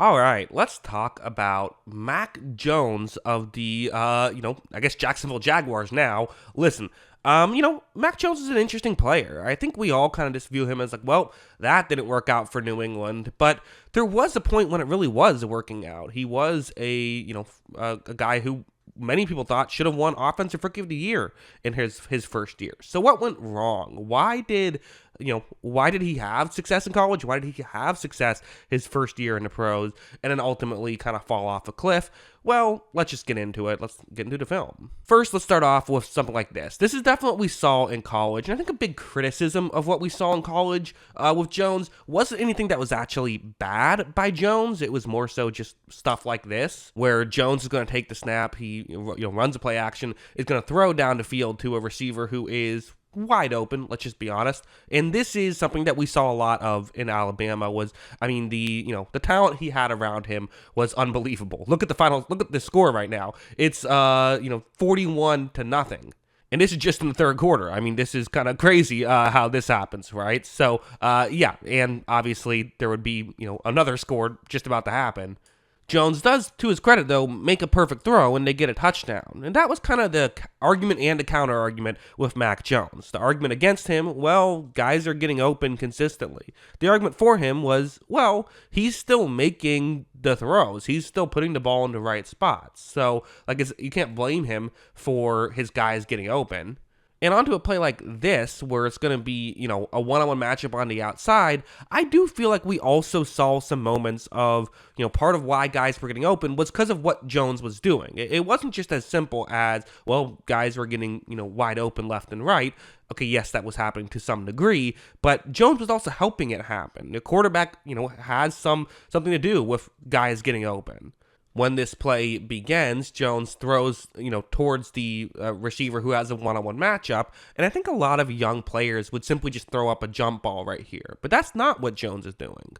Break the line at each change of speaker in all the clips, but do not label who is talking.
All right, let's talk about Mac Jones of the, I guess Jacksonville Jaguars now. Listen, Mac Jones is an interesting player. I think we all kind of just view him as like, well, that didn't work out for New England, but there was a point when it really was working out. He was a guy who many people thought should have won Offensive Rookie of the Year in his first year. So what went wrong? Why did he have success in college? Why did he have success his first year in the pros and then ultimately kind of fall off a cliff? Well, let's just get into it. Let's get into the film. First, let's start off with something like this. This is definitely what we saw in college, and I think a big criticism of what we saw in college with Jones wasn't anything that was actually bad by Jones. It was more so just stuff like this, where Jones is going to take the snap, he runs a play action, is going to throw down the field to a receiver who is wide open, let's just be honest. And this is something that we saw a lot of in Alabama the talent he had around him was unbelievable. Look at the score right now. It's 41-0. And this is just in the third quarter. I mean, this is kind of crazy how this happens, right? So, and obviously there would be, another score just about to happen. Jones does, to his credit, though, make a perfect throw and they get a touchdown. And that was kind of the argument and the counter-argument with Mac Jones. The argument against him, well, guys are getting open consistently. The argument for him was, well, he's still making the throws. He's still putting the ball in the right spots. So, you can't blame him for his guys getting open. And onto a play like this, where it's going to be, a one-on-one matchup on the outside, I do feel like we also saw some moments of, part of why guys were getting open was because of what Jones was doing. It wasn't just as simple as, well, guys were getting, wide open left and right. Okay, yes, that was happening to some degree, but Jones was also helping it happen. The quarterback, has something to do with guys getting open. When this play begins, Jones throws, towards the receiver who has a one-on-one matchup, and I think a lot of young players would simply just throw up a jump ball right here, but that's not what Jones is doing.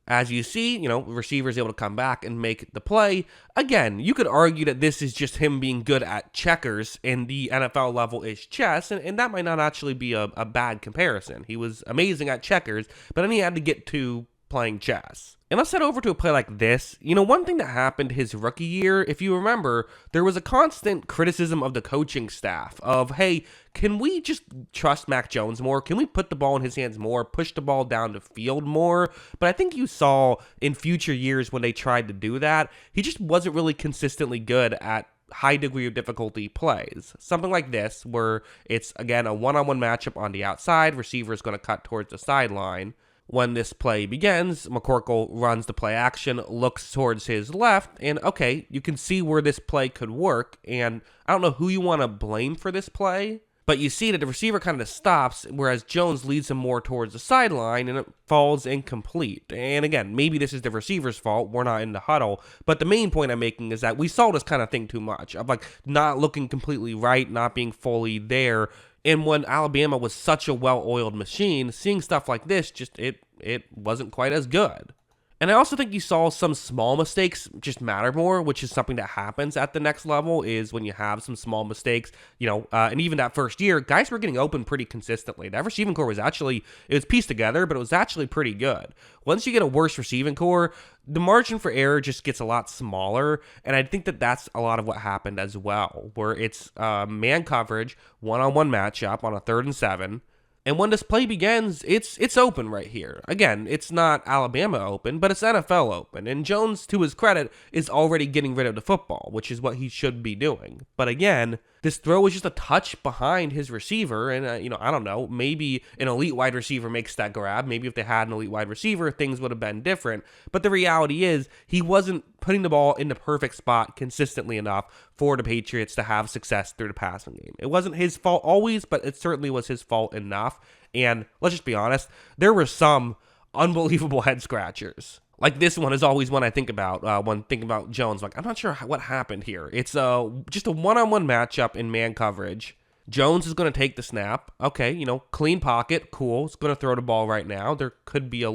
As you see, the receiver is able to come back and make the play. Again, you could argue that this is just him being good at checkers, and the NFL level is chess, and that might not actually be a bad comparison. He was amazing at checkers, but then he had to get to playing chess. And let's head over to a play like this. One thing that happened his rookie year, if you remember, there was a constant criticism of the coaching staff of, hey, can we just trust Mac Jones more? Can we put the ball in his hands more, push the ball down the field more? But I think you saw in future years when they tried to do that, he just wasn't really consistently good at high degree of difficulty plays. Something like this, where it's, again, a one-on-one matchup on the outside, receiver is going to cut towards the sideline. When this play begins, McCorkle runs the play action, looks towards his left, and okay, you can see where this play could work, and I don't know who you want to blame for this play, but you see that the receiver kind of stops, whereas Jones leads him more towards the sideline, and it falls incomplete. And again, maybe this is the receiver's fault, we're not in the huddle, but the main point I'm making is that we saw this kind of thing too much, of not looking completely right, not being fully there. And when Alabama was such a well-oiled machine, seeing stuff like this, it wasn't quite as good. And I also think you saw some small mistakes just matter more, which is something that happens at the next level, is when you have some small mistakes, and even that first year, guys were getting open pretty consistently. That receiving core was pieced together, but it was actually pretty good. Once you get a worse receiving core, the margin for error just gets a lot smaller, and I think that that's a lot of what happened as well, where it's man coverage, one-on-one matchup on a 3rd and 7, and when this play begins, it's open right here. Again, it's not Alabama open, but it's NFL open. And Jones, to his credit, is already getting rid of the football, which is what he should be doing. But again, this throw was just a touch behind his receiver, and I don't know, maybe an elite wide receiver makes that grab. Maybe if they had an elite wide receiver, things would have been different. But the reality is, he wasn't putting the ball in the perfect spot consistently enough for the Patriots to have success through the passing game. It wasn't his fault always, but it certainly was his fault enough. And let's just be honest, there were some unbelievable head scratchers. Like this one is always one I think about when thinking about Jones. I'm not sure what happened here. It's just a one-on-one matchup in man coverage. Jones is going to take the snap. Okay, clean pocket, cool. He's going to throw the ball right now. There could be a,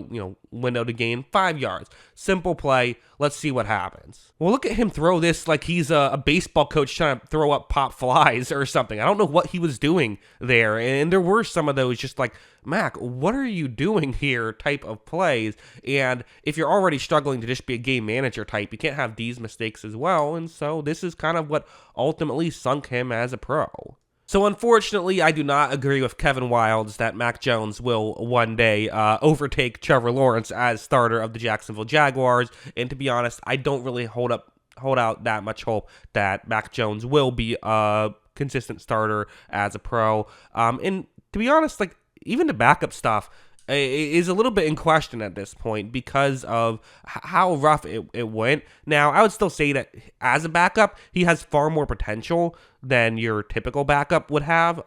window to gain 5 yards. Simple play. Let's see what happens. Well, look at him throw this like he's a baseball coach trying to throw up pop flies or something. I don't know what he was doing there. And there were some of those just like, Mac, what are you doing here type of plays? And if you're already struggling to just be a game manager type, you can't have these mistakes as well. And so this is kind of what ultimately sunk him as a pro. So unfortunately, I do not agree with Kevin Wildes that Mac Jones will one day overtake Trevor Lawrence as starter of the Jacksonville Jaguars. And to be honest, I don't really hold out that much hope that Mac Jones will be a consistent starter as a pro. And to be honest, like even the backup stuff is a little bit in question at this point because of how rough it went. Now, I would still say that as a backup, he has far more potential than your typical backup would have.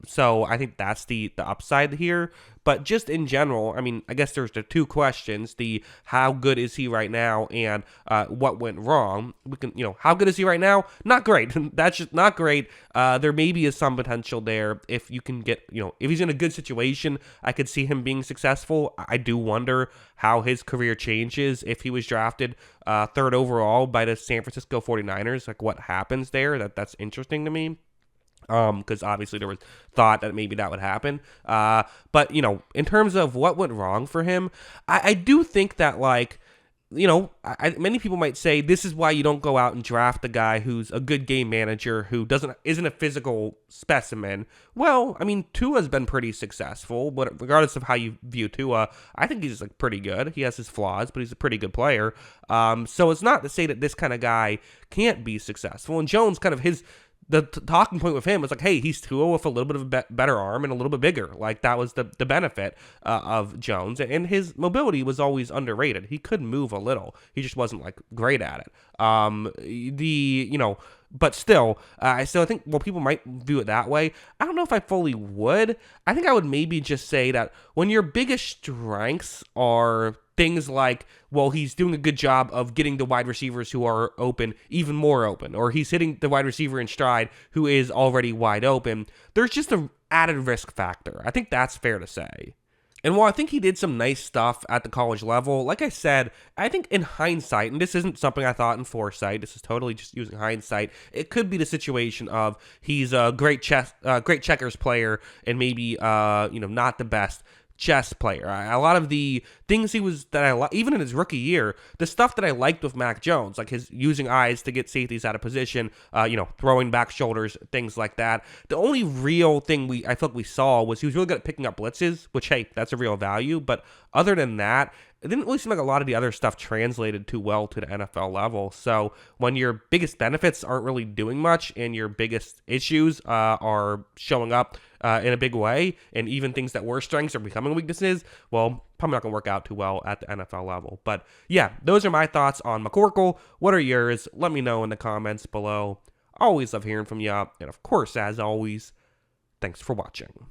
So I think that's the upside here. But just in general, I mean, I guess there's the two questions: the how good is he right now, and what went wrong. We can, how good is he right now? Not great. That's just not great. There maybe is some potential there if you can get, if he's in a good situation, I could see him being successful. I do wonder how his career changes if he was drafted third overall by the San Francisco 49ers. Like what happens there? That's interesting to me. Because obviously there was thought that maybe that would happen. But, in terms of what went wrong for him, I do think that, like, many people might say this is why you don't go out and draft a guy who's a good game manager who isn't a physical specimen. Well, I mean, Tua's been pretty successful, but regardless of how you view Tua, I think he's like pretty good. He has his flaws, but he's a pretty good player. So it's not to say that this kind of guy can't be successful. And Jones kind of the talking point with him was like, hey, he's Tua with a little bit of a better arm and a little bit bigger. Like that was the benefit of Jones, and his mobility was always underrated. He could move a little. He just wasn't like great at it. But still, I think, well, people might view it that way. I don't know if I fully would. I think I would maybe just say that when your biggest strengths are things like, well, he's doing a good job of getting the wide receivers who are open even more open, or he's hitting the wide receiver in stride who is already wide open, there's just an added risk factor. I think that's fair to say. And while I think he did some nice stuff at the college level, like I said, I think in hindsight, and this isn't something I thought in foresight, this is totally just using hindsight, it could be the situation of he's a great checkers player and maybe not the best chess player. A lot of the things even in his rookie year, the stuff that I liked with Mac Jones, like his using eyes to get safeties out of position, throwing back shoulders, things like that. The only real thing I felt we saw was he was really good at picking up blitzes, which, hey, that's a real value. But other than that, it didn't really seem like a lot of the other stuff translated too well to the NFL level. So when your biggest benefits aren't really doing much and your biggest issues are showing up in a big way, and even things that were strengths are becoming weaknesses, well, probably not going to work out too well at the NFL level. But yeah, those are my thoughts on McCorkle. What are yours? Let me know in the comments below. Always love hearing from you. And of course, as always, thanks for watching.